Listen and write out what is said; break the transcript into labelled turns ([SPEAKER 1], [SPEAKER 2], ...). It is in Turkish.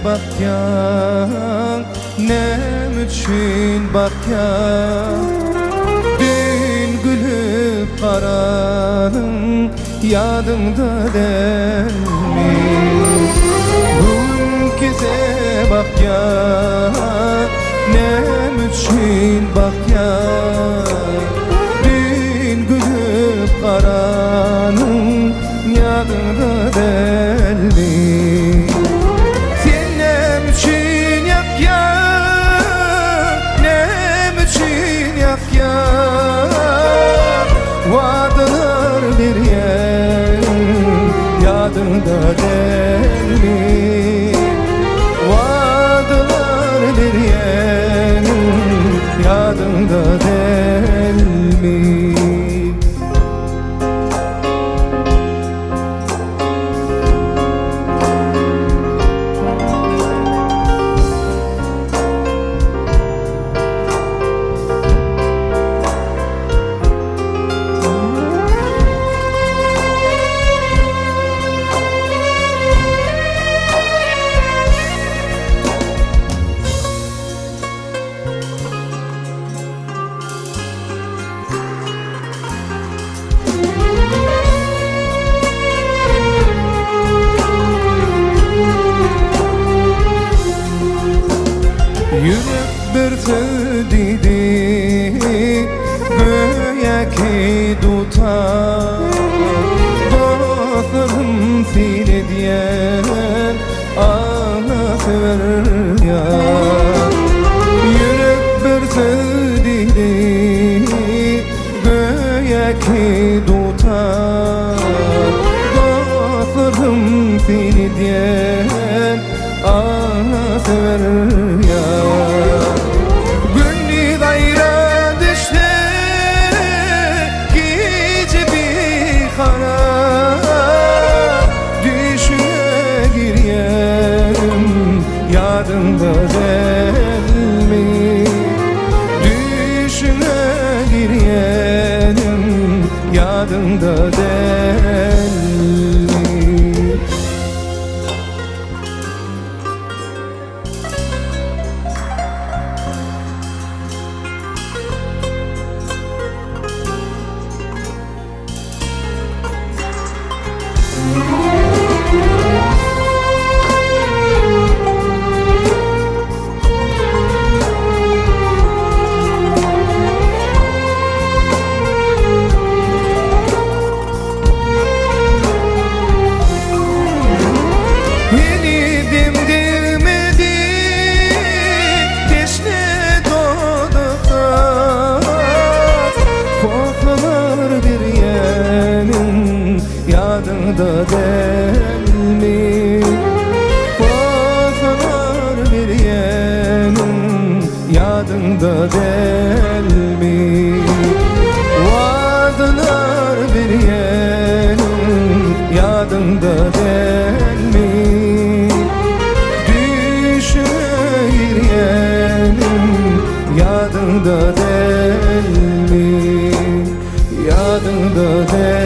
[SPEAKER 1] bakyan, nem üçün bakyan. Dün gülüp karanın yadımda dermi. Bugünküze bakyan, nem üçün bakyan. Dün gülüp karanın yadımda dermi. Vadılar bir yer yadında dermi. Vadılar bir yer yadında dermi. Yürek bir söyledi göğeki tutar. Dostlarım seni diyen ağlatır ya. Yürek bir söyledi göğeki tutar. Dostlarım seni diyen ağlatır ya. Günlü gayret işte gece bir kara. Düşüne girerim yadımda dermi. Düşüne girerim yadımda dermi. Yadında dermi. Kozalar bir yenin yadında dermi. Vadılar bir yenin yadında dermi. Düşüne girenin yadında dermi. Yadında dermi.